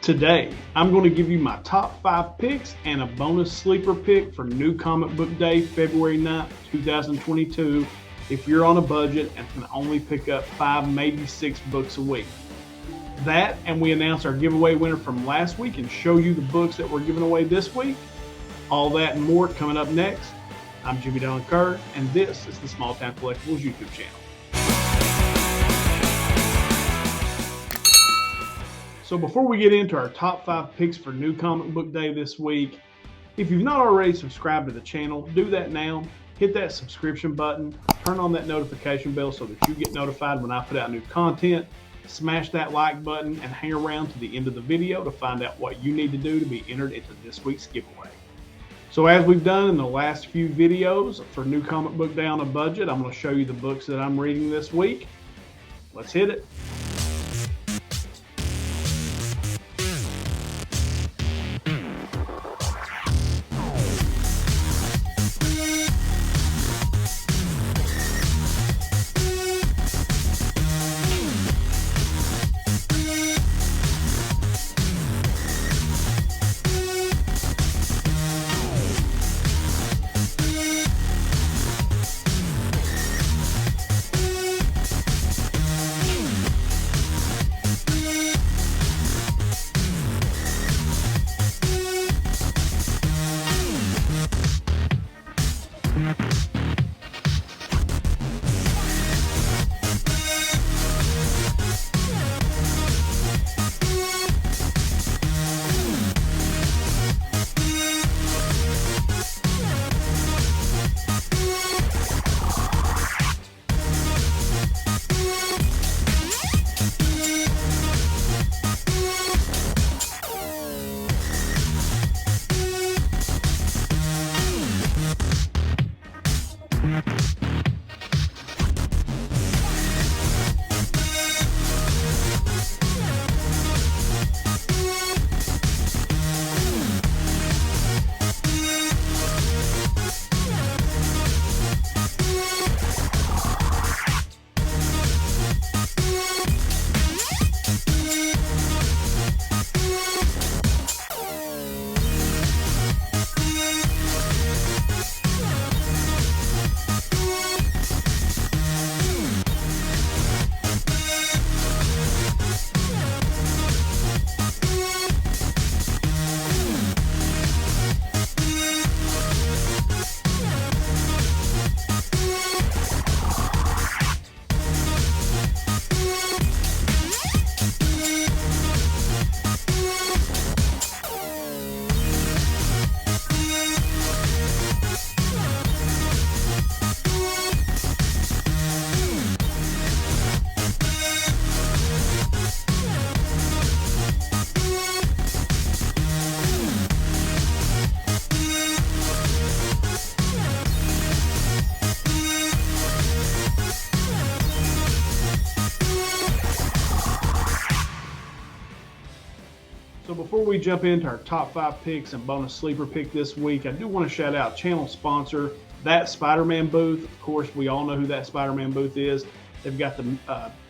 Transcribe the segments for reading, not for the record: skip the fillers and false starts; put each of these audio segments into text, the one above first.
Today, I'm going to give you my top 5 picks and a bonus sleeper pick for New Comic Book Day, February 9th, 2022, if you're on a budget and can only pick up 5, maybe 6 books a week. That, and we announce our giveaway winner from last week and show you the books that we're giving away this week. All that and more coming up next. I'm Jimmy Don Kerr, and this is the Small Town Collectibles YouTube channel. So before we get into our top 5 picks for New Comic Book Day this week, if you've not already subscribed to the channel, do that now. Hit that subscription button, turn on that notification bell so that you get notified when I put out new content. Smash that like button and hang around to the end of the video to find out what you need to do to be entered into this week's giveaway. So as we've done in the last few videos for New Comic Book Day on a budget, I'm going to show you the books that I'm reading this week. Let's hit it. So before we jump into our top 5 picks and bonus sleeper pick this week, I do want to shout out channel sponsor, that SpiderMan Booth. Of course, we all know who that SpiderMan Booth is. They've got the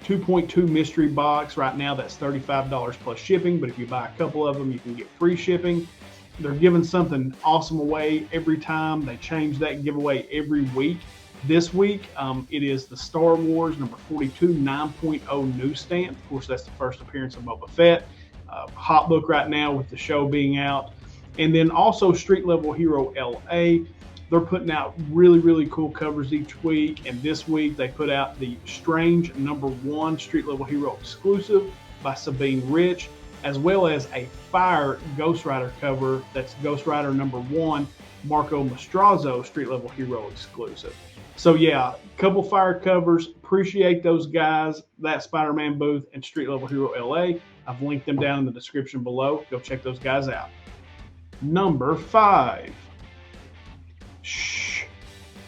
2.2 mystery box right now. That's $35 plus shipping, but if you buy a couple of them, you can get free shipping. They're giving something awesome away every time. They change that giveaway every week. This week, it is the Star Wars number 42 9.0 newsstand. Of course, that's the first appearance of Boba Fett. Hot book right now with the show being out. And then also Street Level Hero LA. They're putting out really cool covers each week. And this week they put out the Strange number 1 Street Level Hero exclusive by Sabine Rich, as well as a Fire Ghost Rider cover. That's Ghost Rider number 1 Marco Maestrazzo Street Level Hero exclusive. So yeah, a couple Fire covers. Appreciate those guys, that SpiderMan Booth and Street Level Hero LA. I've linked them down in the description below. Go check those guys out. Number 5. Shh.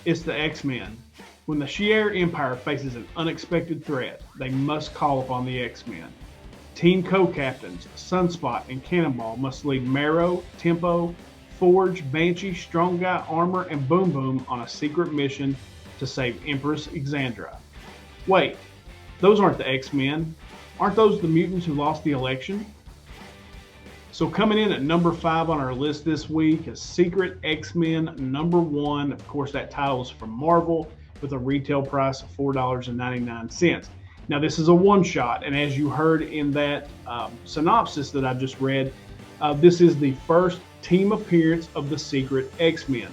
It's the X-Men. When the Shi'ar Empire faces an unexpected threat, they must call upon the X-Men. Team co-captains Sunspot and Cannonball must lead Marrow, Tempo, Forge, Banshee, Strong Guy, Armor, and Boom Boom on a secret mission to save Empress Exandra. Wait, those aren't the X-Men. Aren't those the mutants who lost the election? So coming in at number 5 on our list this week is Secret X-Men #1. Of course, that title is from Marvel with a retail price of $4.99. Now, this is a one-shot, and as you heard in that synopsis that I just read, this is the first team appearance of the Secret X-Men.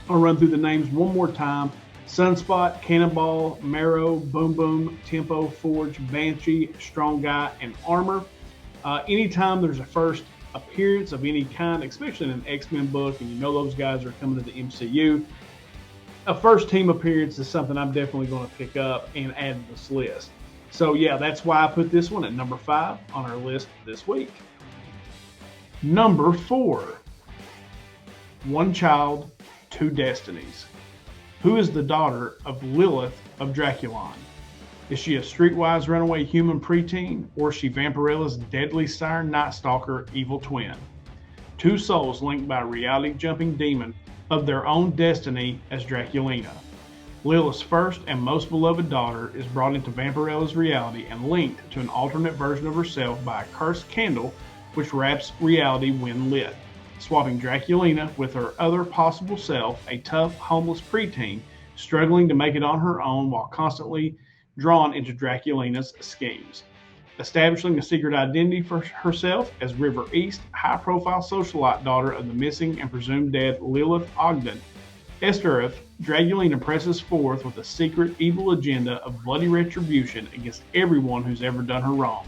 I'll run through the names one more time. Sunspot, Cannonball, Marrow, Boom Boom, Tempo, Forge, Banshee, Strong Guy, and Armor. Anytime there's a first appearance of any kind, especially in an X-Men book, and you know those guys are coming to the MCU, a first team appearance is something I'm definitely going to pick up and add to this list. So yeah, that's why I put this one at number 5 on our list this week. Number 4, One Child, Two Destinies. Who is the daughter of Lilith of Dracula? Is she a streetwise runaway human preteen, or is she Vampirella's deadly siren Night Stalker evil twin? Two souls linked by a reality-jumping demon of their own destiny as Draculina. Lilith's first and most beloved daughter is brought into Vampirella's reality and linked to an alternate version of herself by a cursed candle which wraps reality when lit, swapping Draculina with her other possible self, a tough, homeless preteen struggling to make it on her own while constantly drawn into Draculina's schemes. Establishing a secret identity for herself as River East, high-profile socialite daughter of the missing and presumed dead Lilith Ogden, Esterith, Draculina presses forth with a secret evil agenda of bloody retribution against everyone who's ever done her wrong,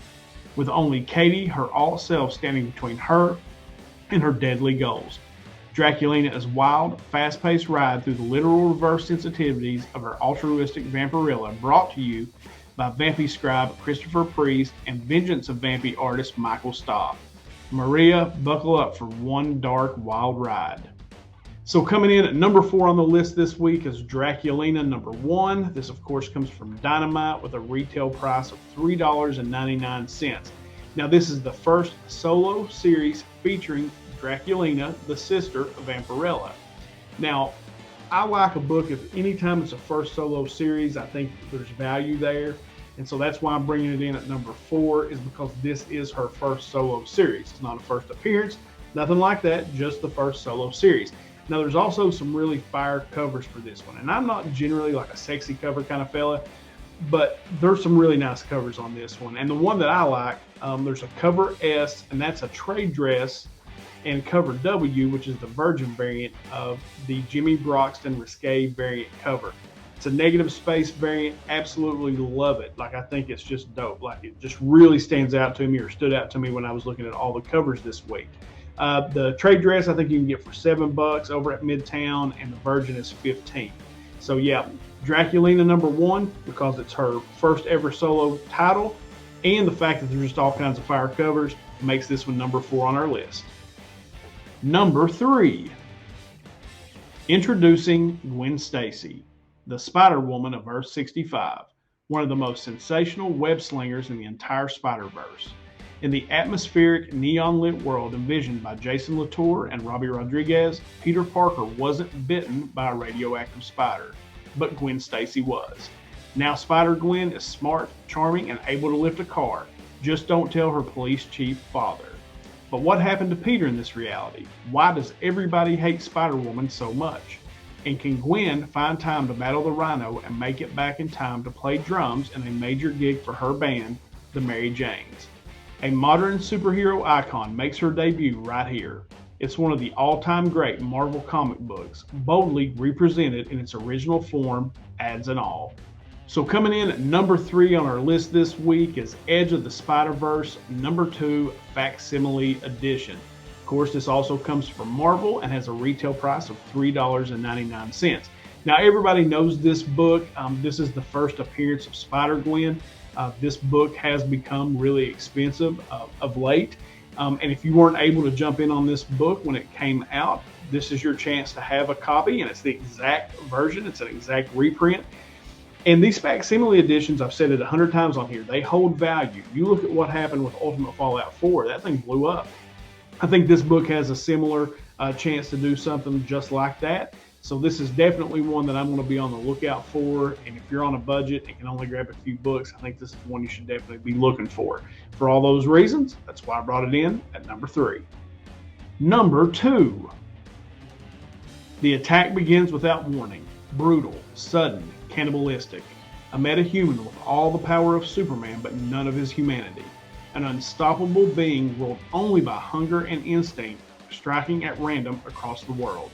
with only Katie, her alt-self, standing between her and her deadly goals. Draculina is wild, fast-paced ride through the literal reverse sensitivities of her altruistic Vampirella, brought to you by Vampy scribe Christopher Priest and Vengeance of Vampy artist Michael Staub. Maria, buckle up for one dark, wild ride. So coming in at number 4 on the list this week is Draculina #1. This, of course, comes from Dynamite with a retail price of $3.99. Now, this is the first solo series featuring Draculina, the sister of Vampirella. Now, I like a book if anytime it's a first solo series, I think there's value there. And so that's why I'm bringing it in at number 4, is because this is her first solo series. It's not a first appearance, nothing like that, just the first solo series. Now, there's also some really fire covers for this one. And I'm not generally like a sexy cover kind of fella, but there's some really nice covers on this one. And the one that I like, there's a cover S, and that's a trade dress, and cover W, which is the Virgin variant of the Jimmy Broxton Risque variant cover. It's a negative space variant. Absolutely love it. Like, I think it's just dope. Like, it just really stands out to me, or stood out to me when I was looking at all the covers this week. The trade dress I think you can get for $7 over at Midtown, and the Virgin is $15. So yeah, Draculina #1, because it's her first ever solo title, and the fact that there's just all kinds of fire covers makes this one number 4 on our list. Number 3, introducing Gwen Stacy, the Spider-Woman of Earth 65, one of the most sensational web slingers in the entire Spider-Verse. In the atmospheric, neon-lit world envisioned by Jason Latour and Robbie Rodriguez, Peter Parker wasn't bitten by a radioactive spider, but Gwen Stacy was. Now Spider-Gwen is smart, charming, and able to lift a car. Just don't tell her police chief father. But what happened to Peter in this reality? Why does everybody hate Spider-Woman so much? And can Gwen find time to battle the Rhino and make it back in time to play drums in a major gig for her band, the Mary Janes? A modern superhero icon makes her debut right here. It's one of the all-time great Marvel comic books, boldly represented in its original form, ads and all. So coming in at number 3 on our list this week is Edge of the Spider-Verse #2 Facsimile Edition. Of course, this also comes from Marvel and has a retail price of $3.99. Now, everybody knows this book. This is the first appearance of Spider-Gwen. This book has become really expensive of late. And if you weren't able to jump in on this book when it came out, this is your chance to have a copy, and it's the exact version. It's an exact reprint. And these facsimile editions, I've said it 100 times on here, they hold value. You look at what happened with Ultimate Fallout 4, that thing blew up. I think this book has a similar chance to do something just like that. So this is definitely one that I'm going to be on the lookout for. And if you're on a budget and can only grab a few books, I think this is one you should definitely be looking for. For all those reasons, that's why I brought it in at number 3. Number 2. The attack begins without warning. Brutal, sudden, cannibalistic. A metahuman with all the power of Superman but none of his humanity. An unstoppable being ruled only by hunger and instinct, striking at random across the world.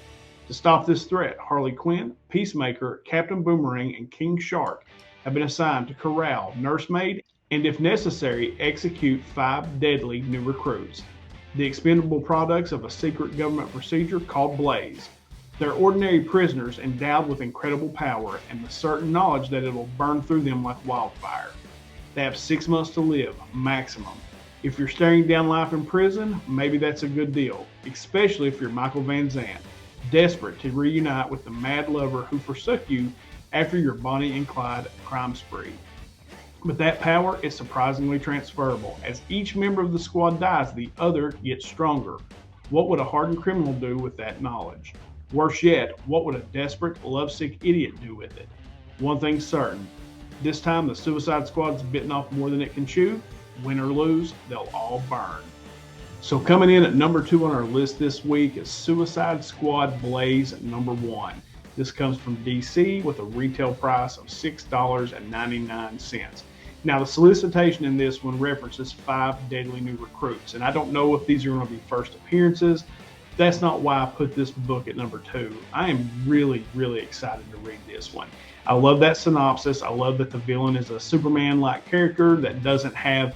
To stop this threat, Harley Quinn, Peacemaker, Captain Boomerang, and King Shark have been assigned to corral, nursemaid, and if necessary, execute 5 deadly new recruits. The expendable products of a secret government procedure called Blaze. They're ordinary prisoners endowed with incredible power and the certain knowledge that it will burn through them like wildfire. They have 6 months to live, maximum. If you're staring down life in prison, maybe that's a good deal, especially if you're Michael Van Zant, desperate to reunite with the mad lover who forsook you after your Bonnie and Clyde crime spree. But that power is surprisingly transferable. As each member of the squad dies, the other gets stronger. What would a hardened criminal do with that knowledge? Worse yet, what would a desperate, lovesick idiot do with it? One thing's certain. This time the Suicide Squad's bitten off more than it can chew. Win or lose, they'll all burn. So coming in at number 2 on our list this week is Suicide Squad Blaze number 1. This comes from DC with a retail price of $6.99. Now the solicitation in this one references 5 deadly new recruits, and I don't know if these are going to be first appearances. That's not why I put this book at number 2. I am really, really excited to read this one. I love that synopsis. I love that the villain is a Superman-like character that doesn't have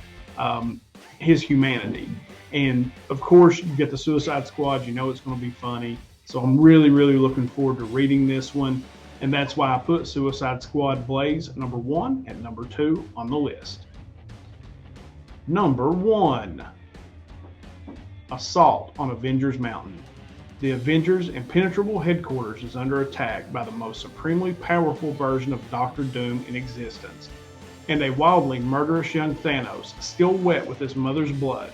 his humanity. And of course, you get the Suicide Squad, you know it's going to be funny. So I'm really, really looking forward to reading this one. And that's why I put Suicide Squad Blaze number 1 and number 2 on the list. Number 1. Assault on Avengers Mountain. The Avengers' impenetrable headquarters is under attack by the most supremely powerful version of Doctor Doom in existence, and a wildly murderous young Thanos, still wet with his mother's blood.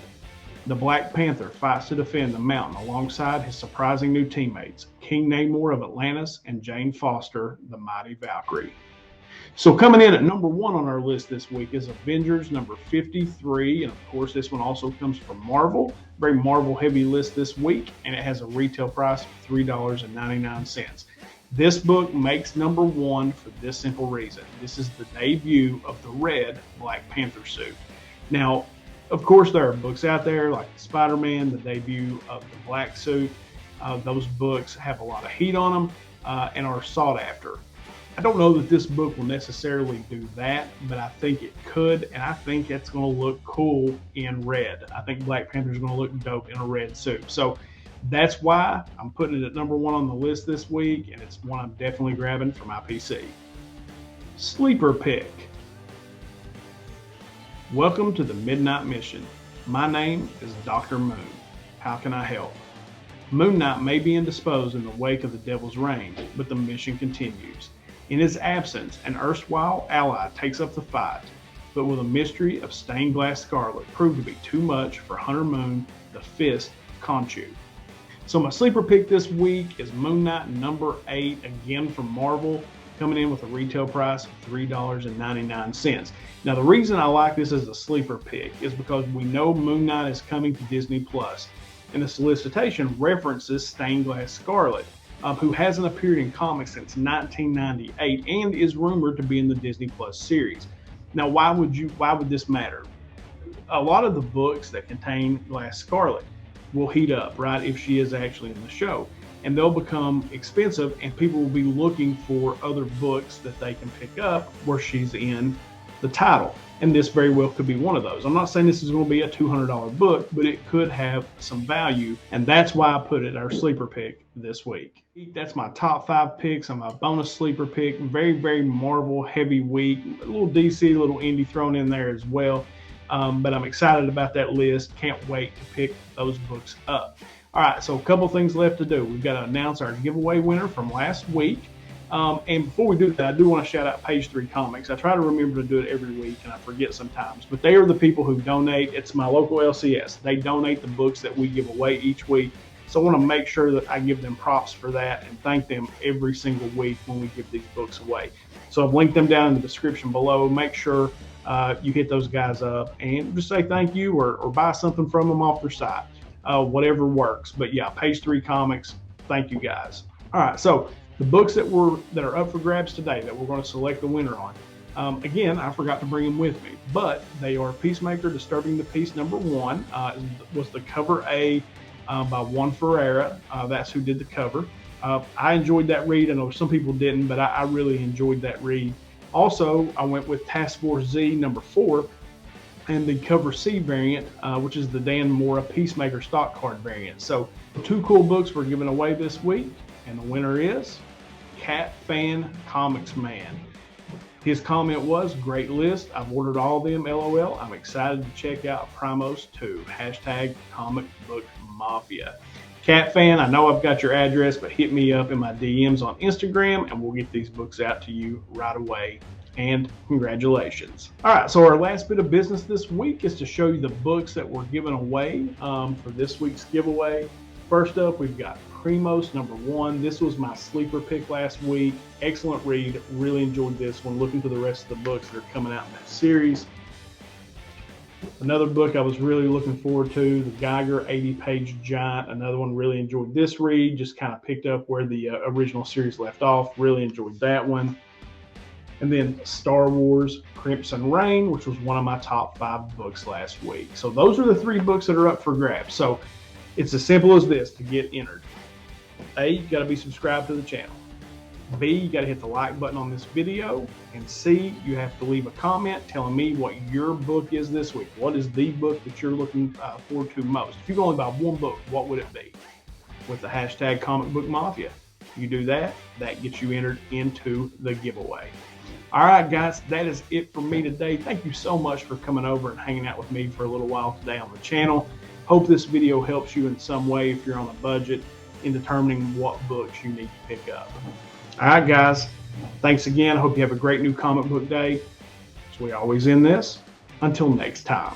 The Black Panther fights to defend the mountain alongside his surprising new teammates, King Namor of Atlantis and Jane Foster, the mighty Valkyrie. So coming in at number 1 on our list this week is Avengers number 53, and of course this one also comes from Marvel. Very Marvel heavy list this week, and it has a retail price of $3.99. This book makes number 1 for this simple reason. This is the debut of the red Black Panther suit. Now, of course, there are books out there like Spider-Man, the debut of the black suit. Those books have a lot of heat on them and are sought after. I don't know that this book will necessarily do that, but I think it could, and I think it's going to look cool in red. I think Black Panther is going to look dope in a red suit. So that's why I'm putting it at number 1 on the list this week, and it's one I'm definitely grabbing for my PC. Sleeper pick. Welcome to the Midnight Mission. My name is Dr. Moon. How can I help? Moon Knight may be indisposed in the wake of the Devil's Reign, but the mission continues. In his absence, an erstwhile ally takes up the fight, but will the mystery of Stained Glass Scarlet prove to be too much for Hunter Moon, the Fist of Khonshu? So my sleeper pick this week is Moon Knight number 8, again from Marvel, coming in with a retail price of $3.99. Now the reason I like this as a sleeper pick is because we know Moon Knight is coming to Disney+, and the solicitation references Stained Glass Scarlet, who hasn't appeared in comics since 1998 and is rumored to be in the Disney Plus series. Now, why would this matter? A lot of the books that contain Glass Scarlet will heat up, right, if she is actually in the show. And they'll become expensive, and people will be looking for other books that they can pick up where she's in the title. And this very well could be one of those. I'm not saying this is going to be a $200 book, but it could have some value. And that's why I put it our sleeper pick this week. That's my top 5 picks on my bonus sleeper pick. Very, very Marvel heavy week. A little DC, a little indie thrown in there as well. But I'm excited about that list. Can't wait to pick those books up. All right, so a couple things left to do. We've got to announce our giveaway winner from last week. And before we do that, I do want to shout out Page 3 Comics. I try to remember to do it every week, and I forget sometimes. But they are the people who donate. It's my local LCS. They donate the books that we give away each week. So I want to make sure that I give them props for that and thank them every single week when we give these books away. So I've linked them down in the description below. Make sure you hit those guys up and just say thank you or buy something from them off their site. Whatever works. But yeah, Page 3 Comics, thank you guys. All right, so the books that are up for grabs today that we're going to select the winner on. Again, I forgot to bring them with me, but they are Peacemaker Disturbing the Peace #1. Was the cover A by Juan Ferreira. That's who did the cover. I enjoyed that read. I know some people didn't, but I really enjoyed that read. Also, I went with Task Force Z #4 and the cover C variant, which is the Dan Mora Peacemaker stock card variant. So 2 cool books were given away this week, and the winner is Cat Fan Comics Man. His comment was, great list. I've ordered all of them, LOL. I'm excited to check out Primos 2. #Comic Book Mafia. Cat Fan, I know I've got your address, but hit me up in my DMs on Instagram and we'll get these books out to you right away. And congratulations. All right, so our last bit of business this week is to show you the books that were given away for this week's giveaway. First up, we've got Primos #1. This was my sleeper pick last week. Excellent read. Really enjoyed this one. Looking to the rest of the books that are coming out in that series. Another book I was really looking forward to, the Geiger 80-page giant. Another one, really enjoyed this read. Just kind of picked up where the original series left off. Really enjoyed that one. And then Star Wars Crimson Reign, which was one of my top 5 books last week. So those are the 3 books that are up for grabs. So it's as simple as this to get entered. A, you got to be subscribed to the channel. B, you got to hit the like button on this video. And C, you have to leave a comment telling me what your book is this week. What is the book that you're looking forward to most? If you could only buy one book, what would it be? With the #Comic Book Mafia. You do that, that gets you entered into the giveaway. All right, guys, that is it for me today. Thank you so much for coming over and hanging out with me for a little while today on the channel. Hope this video helps you in some way if you're on a budget in determining what books you need to pick up. All right, guys, thanks again. Hope you have a great new comic book day. As we always end this, until next time.